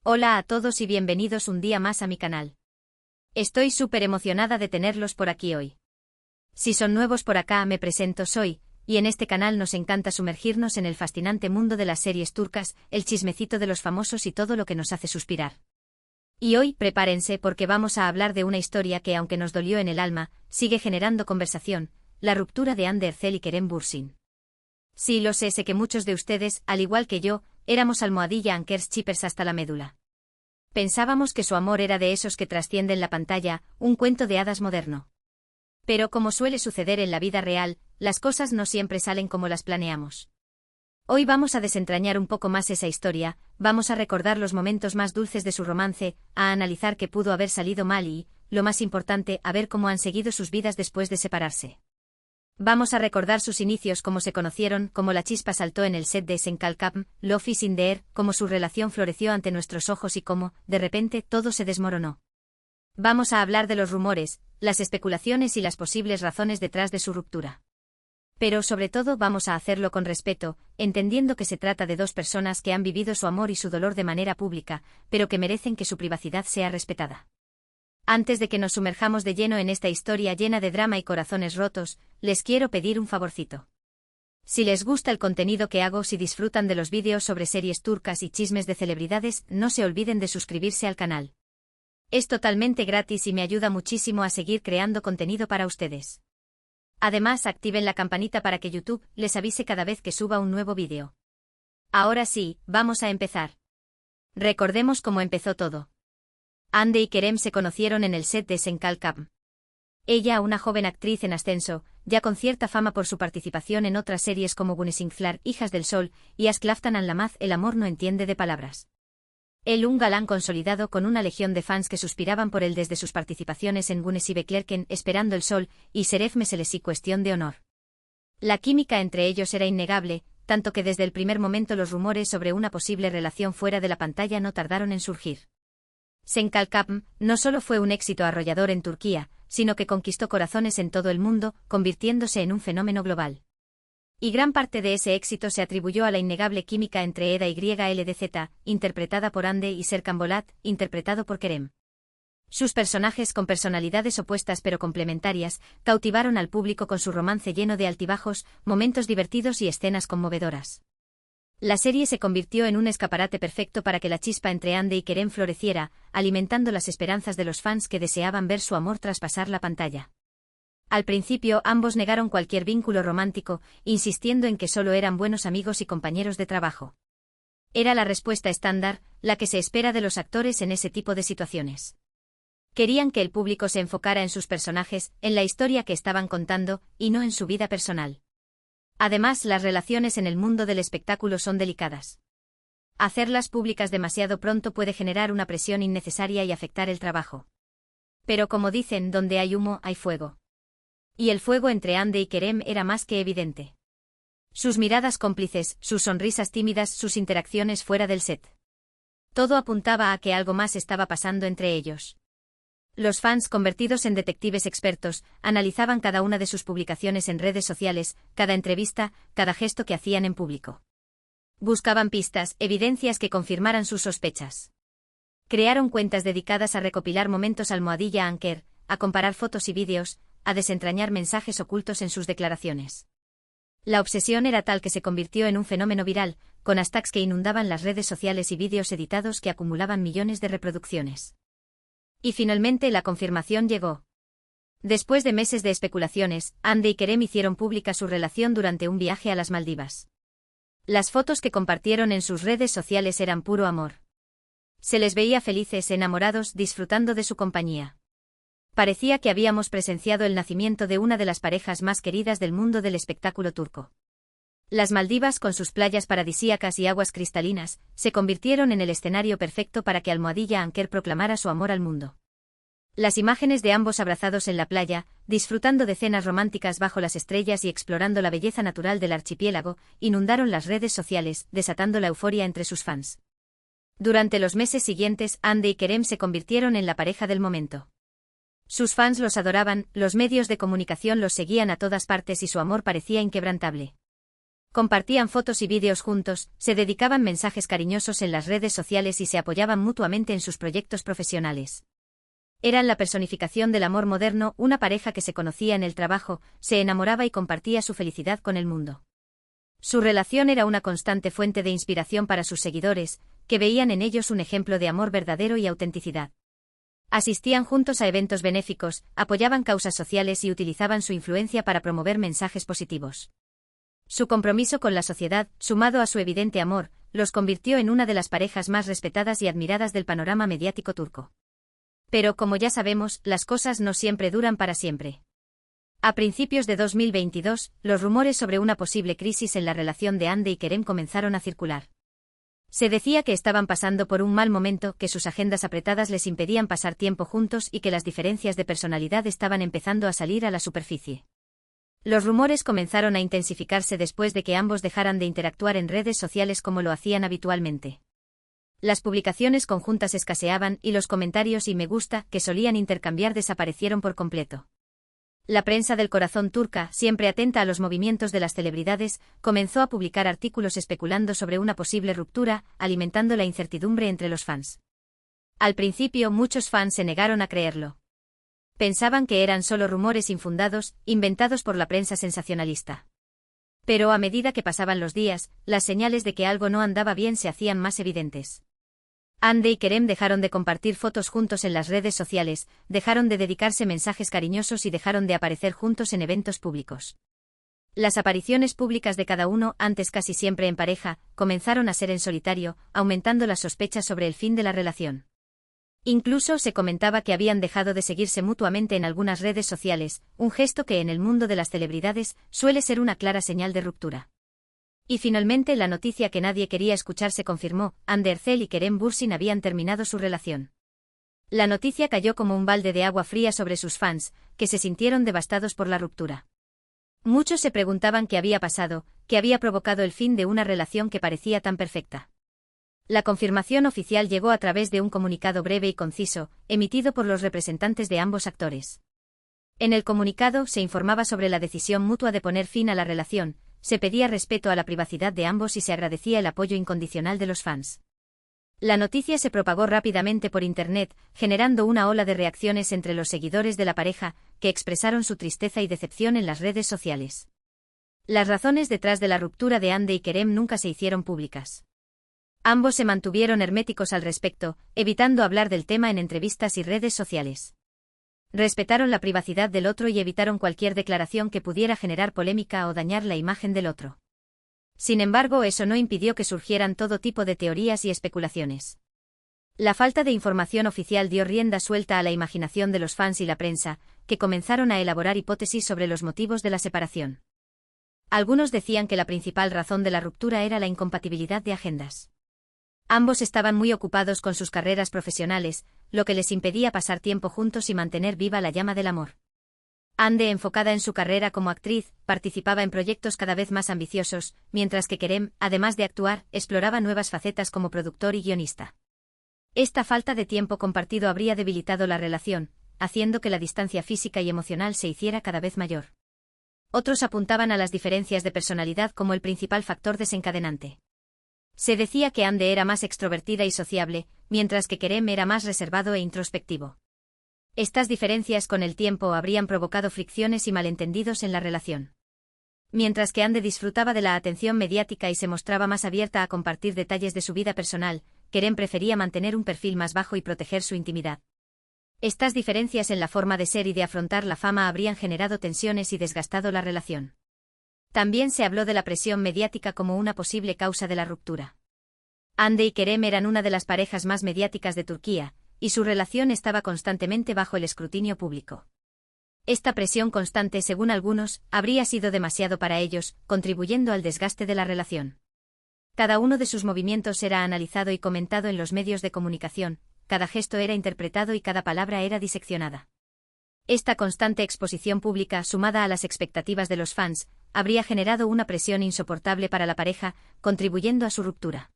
Hola a todos y bienvenidos un día más a mi canal. Estoy súper emocionada de tenerlos por aquí hoy. Si son nuevos por acá, me presento, soy, y en este canal nos encanta sumergirnos en el fascinante mundo de las series turcas, el chismecito de los famosos y todo lo que nos hace suspirar. Y hoy, prepárense porque vamos a hablar de una historia que, aunque nos dolió en el alma, sigue generando conversación, la ruptura de Hande Erçel y Kerem Bürsin. Sí, lo sé que muchos de ustedes, al igual que yo, éramos almohadilla anchors chippers hasta la médula. Pensábamos que su amor era de esos que trascienden la pantalla, un cuento de hadas moderno. Pero como suele suceder en la vida real, las cosas no siempre salen como las planeamos. Hoy vamos a desentrañar un poco más esa historia, vamos a recordar los momentos más dulces de su romance, a analizar qué pudo haber salido mal y, lo más importante, a ver cómo han seguido sus vidas después de separarse. Vamos a recordar sus inicios, cómo se conocieron, cómo la chispa saltó en el set de Sen Kalkapm, Love is in the air, cómo su relación floreció ante nuestros ojos y cómo, de repente, todo se desmoronó. Vamos a hablar de los rumores, las especulaciones y las posibles razones detrás de su ruptura. Pero sobre todo vamos a hacerlo con respeto, entendiendo que se trata de dos personas que han vivido su amor y su dolor de manera pública, pero que merecen que su privacidad sea respetada. Antes de que nos sumerjamos de lleno en esta historia llena de drama y corazones rotos, les quiero pedir un favorcito. Si les gusta el contenido que hago, si disfrutan de los vídeos sobre series turcas y chismes de celebridades, no se olviden de suscribirse al canal. Es totalmente gratis y me ayuda muchísimo a seguir creando contenido para ustedes. Además, activen la campanita para que YouTube les avise cada vez que suba un nuevo vídeo. Ahora sí, vamos a empezar. Recordemos cómo empezó todo. Hande y Kerem se conocieron en el set de Sen Kalkapm. Ella, una joven actriz en ascenso, ya con cierta fama por su participación en otras series como Güneşinkler, Hijas del Sol, y Aşk Laftan Anlamaz, El amor no entiende de palabras. Él, un galán consolidado con una legión de fans que suspiraban por él desde sus participaciones en Güneş y Beklerken, Esperando el Sol, y Şeref Meselesi, Cuestión de honor. La química entre ellos era innegable, tanto que desde el primer momento los rumores sobre una posible relación fuera de la pantalla no tardaron en surgir. Sen Kalkapm no solo fue un éxito arrollador en Turquía, sino que conquistó corazones en todo el mundo, convirtiéndose en un fenómeno global. Y gran parte de ese éxito se atribuyó a la innegable química entre Eda YLDZ, interpretada por Hande, y Serkan Bolat, interpretado por Kerem. Sus personajes, con personalidades opuestas pero complementarias, cautivaron al público con su romance lleno de altibajos, momentos divertidos y escenas conmovedoras. La serie se convirtió en un escaparate perfecto para que la chispa entre Hande y Kerem floreciera, alimentando las esperanzas de los fans que deseaban ver su amor traspasar la pantalla. Al principio ambos negaron cualquier vínculo romántico, insistiendo en que solo eran buenos amigos y compañeros de trabajo. Era la respuesta estándar, la que se espera de los actores en ese tipo de situaciones. Querían que el público se enfocara en sus personajes, en la historia que estaban contando, y no en su vida personal. Además, las relaciones en el mundo del espectáculo son delicadas. Hacerlas públicas demasiado pronto puede generar una presión innecesaria y afectar el trabajo. Pero como dicen, donde hay humo, hay fuego. Y el fuego entre Hande y Kerem era más que evidente. Sus miradas cómplices, sus sonrisas tímidas, sus interacciones fuera del set. Todo apuntaba a que algo más estaba pasando entre ellos. Los fans, convertidos en detectives expertos, analizaban cada una de sus publicaciones en redes sociales, cada entrevista, cada gesto que hacían en público. Buscaban pistas, evidencias que confirmaran sus sospechas. Crearon cuentas dedicadas a recopilar momentos almohadilla anchor, a comparar fotos y vídeos, a desentrañar mensajes ocultos en sus declaraciones. La obsesión era tal que se convirtió en un fenómeno viral, con hashtags que inundaban las redes sociales y vídeos editados que acumulaban millones de reproducciones. Y finalmente la confirmación llegó. Después de meses de especulaciones, Hande y Kerem hicieron pública su relación durante un viaje a las Maldivas. Las fotos que compartieron en sus redes sociales eran puro amor. Se les veía felices, enamorados, disfrutando de su compañía. Parecía que habíamos presenciado el nacimiento de una de las parejas más queridas del mundo del espectáculo turco. Las Maldivas, con sus playas paradisíacas y aguas cristalinas, se convirtieron en el escenario perfecto para que Almohadilla Anchor proclamara su amor al mundo. Las imágenes de ambos abrazados en la playa, disfrutando de cenas románticas bajo las estrellas y explorando la belleza natural del archipiélago, inundaron las redes sociales, desatando la euforia entre sus fans. Durante los meses siguientes, Hande y Kerem se convirtieron en la pareja del momento. Sus fans los adoraban, los medios de comunicación los seguían a todas partes y su amor parecía inquebrantable. Compartían fotos y vídeos juntos, se dedicaban mensajes cariñosos en las redes sociales y se apoyaban mutuamente en sus proyectos profesionales. Eran la personificación del amor moderno, una pareja que se conocía en el trabajo, se enamoraba y compartía su felicidad con el mundo. Su relación era una constante fuente de inspiración para sus seguidores, que veían en ellos un ejemplo de amor verdadero y autenticidad. Asistían juntos a eventos benéficos, apoyaban causas sociales y utilizaban su influencia para promover mensajes positivos. Su compromiso con la sociedad, sumado a su evidente amor, los convirtió en una de las parejas más respetadas y admiradas del panorama mediático turco. Pero como ya sabemos, las cosas no siempre duran para siempre. A principios de 2022, los rumores sobre una posible crisis en la relación de Hande y Kerem comenzaron a circular. Se decía que estaban pasando por un mal momento, que sus agendas apretadas les impedían pasar tiempo juntos y que las diferencias de personalidad estaban empezando a salir a la superficie. Los rumores comenzaron a intensificarse después de que ambos dejaran de interactuar en redes sociales como lo hacían habitualmente. Las publicaciones conjuntas escaseaban y los comentarios y me gusta que solían intercambiar desaparecieron por completo. La prensa del corazón turca, siempre atenta a los movimientos de las celebridades, comenzó a publicar artículos especulando sobre una posible ruptura, alimentando la incertidumbre entre los fans. Al principio muchos fans se negaron a creerlo. Pensaban que eran solo rumores infundados, inventados por la prensa sensacionalista. Pero a medida que pasaban los días, las señales de que algo no andaba bien se hacían más evidentes. Hande y Kerem dejaron de compartir fotos juntos en las redes sociales, dejaron de dedicarse mensajes cariñosos y dejaron de aparecer juntos en eventos públicos. Las apariciones públicas de cada uno, antes casi siempre en pareja, comenzaron a ser en solitario, aumentando las sospechas sobre el fin de la relación. Incluso se comentaba que habían dejado de seguirse mutuamente en algunas redes sociales, un gesto que en el mundo de las celebridades suele ser una clara señal de ruptura. Y finalmente la noticia que nadie quería escuchar se confirmó, Hande Erçel y Kerem Bürsin habían terminado su relación. La noticia cayó como un balde de agua fría sobre sus fans, que se sintieron devastados por la ruptura. Muchos se preguntaban qué había pasado, qué había provocado el fin de una relación que parecía tan perfecta. La confirmación oficial llegó a través de un comunicado breve y conciso, emitido por los representantes de ambos actores. En el comunicado se informaba sobre la decisión mutua de poner fin a la relación, se pedía respeto a la privacidad de ambos y se agradecía el apoyo incondicional de los fans. La noticia se propagó rápidamente por Internet, generando una ola de reacciones entre los seguidores de la pareja, que expresaron su tristeza y decepción en las redes sociales. Las razones detrás de la ruptura de Hande y Kerem nunca se hicieron públicas. Ambos se mantuvieron herméticos al respecto, evitando hablar del tema en entrevistas y redes sociales. Respetaron la privacidad del otro y evitaron cualquier declaración que pudiera generar polémica o dañar la imagen del otro. Sin embargo, eso no impidió que surgieran todo tipo de teorías y especulaciones. La falta de información oficial dio rienda suelta a la imaginación de los fans y la prensa, que comenzaron a elaborar hipótesis sobre los motivos de la separación. Algunos decían que la principal razón de la ruptura era la incompatibilidad de agendas. Ambos estaban muy ocupados con sus carreras profesionales, lo que les impedía pasar tiempo juntos y mantener viva la llama del amor. Hande, enfocada en su carrera como actriz, participaba en proyectos cada vez más ambiciosos, mientras que Kerem, además de actuar, exploraba nuevas facetas como productor y guionista. Esta falta de tiempo compartido habría debilitado la relación, haciendo que la distancia física y emocional se hiciera cada vez mayor. Otros apuntaban a las diferencias de personalidad como el principal factor desencadenante. Se decía que Hande era más extrovertida y sociable, mientras que Kerem era más reservado e introspectivo. Estas diferencias con el tiempo habrían provocado fricciones y malentendidos en la relación. Mientras que Hande disfrutaba de la atención mediática y se mostraba más abierta a compartir detalles de su vida personal, Kerem prefería mantener un perfil más bajo y proteger su intimidad. Estas diferencias en la forma de ser y de afrontar la fama habrían generado tensiones y desgastado la relación. También se habló de la presión mediática como una posible causa de la ruptura. Hande y Kerem eran una de las parejas más mediáticas de Turquía, y su relación estaba constantemente bajo el escrutinio público. Esta presión constante, según algunos, habría sido demasiado para ellos, contribuyendo al desgaste de la relación. Cada uno de sus movimientos era analizado y comentado en los medios de comunicación, cada gesto era interpretado y cada palabra era diseccionada. Esta constante exposición pública, sumada a las expectativas de los fans, habría generado una presión insoportable para la pareja, contribuyendo a su ruptura.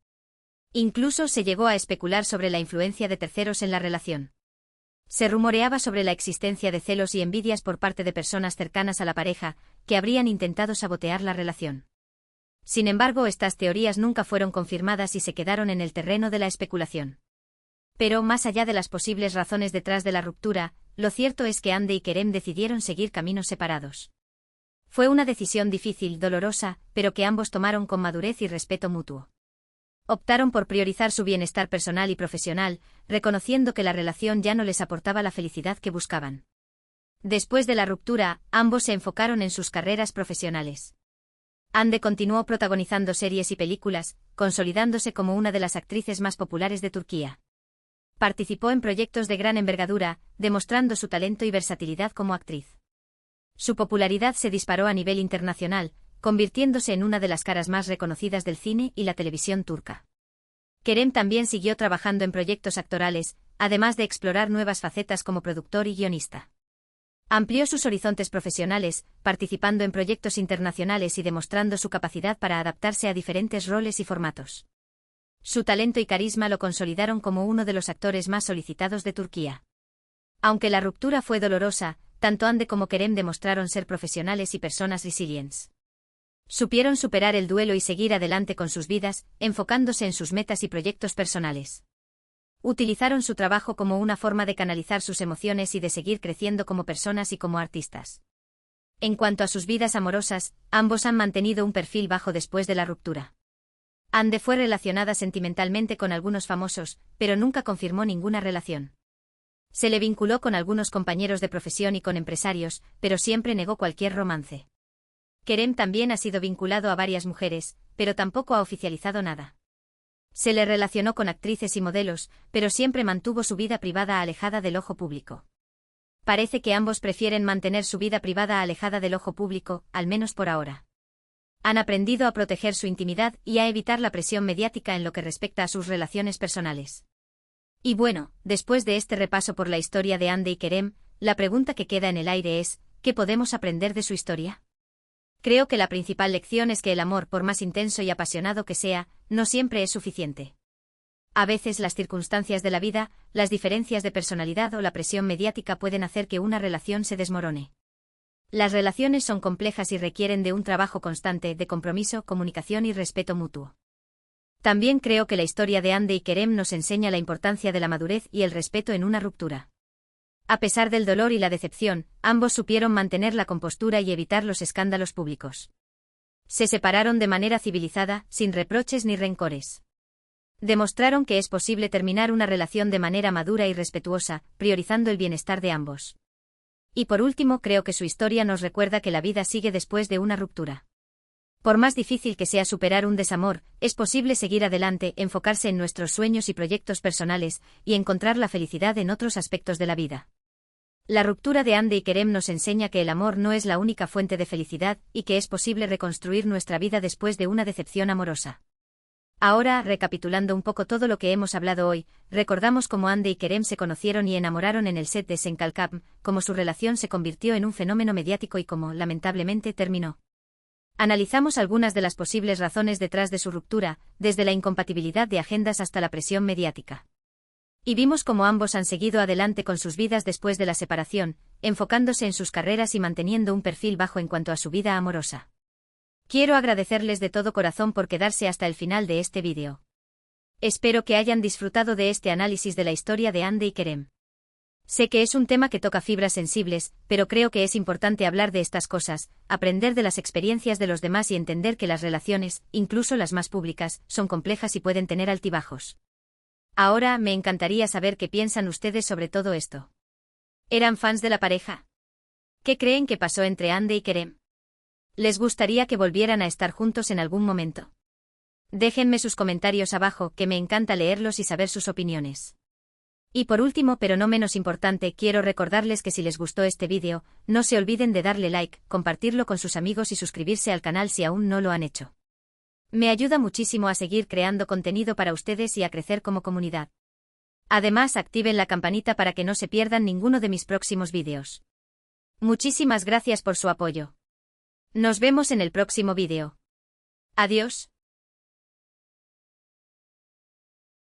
Incluso se llegó a especular sobre la influencia de terceros en la relación. Se rumoreaba sobre la existencia de celos y envidias por parte de personas cercanas a la pareja, que habrían intentado sabotear la relación. Sin embargo, estas teorías nunca fueron confirmadas y se quedaron en el terreno de la especulación. Pero, más allá de las posibles razones detrás de la ruptura, lo cierto es que Andy y Kerem decidieron seguir caminos separados. Fue una decisión difícil, dolorosa, pero que ambos tomaron con madurez y respeto mutuo. Optaron por priorizar su bienestar personal y profesional, reconociendo que la relación ya no les aportaba la felicidad que buscaban. Después de la ruptura, ambos se enfocaron en sus carreras profesionales. Hande continuó protagonizando series y películas, consolidándose como una de las actrices más populares de Turquía. Participó en proyectos de gran envergadura, demostrando su talento y versatilidad como actriz. Su popularidad se disparó a nivel internacional, convirtiéndose en una de las caras más reconocidas del cine y la televisión turca. Kerem también siguió trabajando en proyectos actorales, además de explorar nuevas facetas como productor y guionista. Amplió sus horizontes profesionales, participando en proyectos internacionales y demostrando su capacidad para adaptarse a diferentes roles y formatos. Su talento y carisma lo consolidaron como uno de los actores más solicitados de Turquía. Aunque la ruptura fue dolorosa, tanto Hande como Kerem demostraron ser profesionales y personas resilientes. Supieron superar el duelo y seguir adelante con sus vidas, enfocándose en sus metas y proyectos personales. Utilizaron su trabajo como una forma de canalizar sus emociones y de seguir creciendo como personas y como artistas. En cuanto a sus vidas amorosas, ambos han mantenido un perfil bajo después de la ruptura. Hande fue relacionada sentimentalmente con algunos famosos, pero nunca confirmó ninguna relación. Se le vinculó con algunos compañeros de profesión y con empresarios, pero siempre negó cualquier romance. Kerem también ha sido vinculado a varias mujeres, pero tampoco ha oficializado nada. Se le relacionó con actrices y modelos, pero siempre mantuvo su vida privada alejada del ojo público. Parece que ambos prefieren mantener su vida privada alejada del ojo público, al menos por ahora. Han aprendido a proteger su intimidad y a evitar la presión mediática en lo que respecta a sus relaciones personales. Y bueno, después de este repaso por la historia de Hande y Kerem, la pregunta que queda en el aire es, ¿qué podemos aprender de su historia? Creo que la principal lección es que el amor, por más intenso y apasionado que sea, no siempre es suficiente. A veces las circunstancias de la vida, las diferencias de personalidad o la presión mediática pueden hacer que una relación se desmorone. Las relaciones son complejas y requieren de un trabajo constante, de compromiso, comunicación y respeto mutuo. También creo que la historia de Hande y Kerem nos enseña la importancia de la madurez y el respeto en una ruptura. A pesar del dolor y la decepción, ambos supieron mantener la compostura y evitar los escándalos públicos. Se separaron de manera civilizada, sin reproches ni rencores. Demostraron que es posible terminar una relación de manera madura y respetuosa, priorizando el bienestar de ambos. Y por último, creo que su historia nos recuerda que la vida sigue después de una ruptura. Por más difícil que sea superar un desamor, es posible seguir adelante, enfocarse en nuestros sueños y proyectos personales, y encontrar la felicidad en otros aspectos de la vida. La ruptura de Hande y Kerem nos enseña que el amor no es la única fuente de felicidad y que es posible reconstruir nuestra vida después de una decepción amorosa. Ahora, recapitulando un poco todo lo que hemos hablado hoy, recordamos cómo Hande y Kerem se conocieron y enamoraron en el set de Senkalkam, cómo su relación se convirtió en un fenómeno mediático y cómo, lamentablemente, terminó. Analizamos algunas de las posibles razones detrás de su ruptura, desde la incompatibilidad de agendas hasta la presión mediática. Y vimos cómo ambos han seguido adelante con sus vidas después de la separación, enfocándose en sus carreras y manteniendo un perfil bajo en cuanto a su vida amorosa. Quiero agradecerles de todo corazón por quedarse hasta el final de este vídeo. Espero que hayan disfrutado de este análisis de la historia de Hande y Kerem. Sé que es un tema que toca fibras sensibles, pero creo que es importante hablar de estas cosas, aprender de las experiencias de los demás y entender que las relaciones, incluso las más públicas, son complejas y pueden tener altibajos. Ahora, me encantaría saber qué piensan ustedes sobre todo esto. ¿Eran fans de la pareja? ¿Qué creen que pasó entre Hande y Kerem? ¿Les gustaría que volvieran a estar juntos en algún momento? Déjenme sus comentarios abajo, que me encanta leerlos y saber sus opiniones. Y por último, pero no menos importante, quiero recordarles que si les gustó este vídeo, no se olviden de darle like, compartirlo con sus amigos y suscribirse al canal si aún no lo han hecho. Me ayuda muchísimo a seguir creando contenido para ustedes y a crecer como comunidad. Además, activen la campanita para que no se pierdan ninguno de mis próximos vídeos. Muchísimas gracias por su apoyo. Nos vemos en el próximo vídeo. Adiós.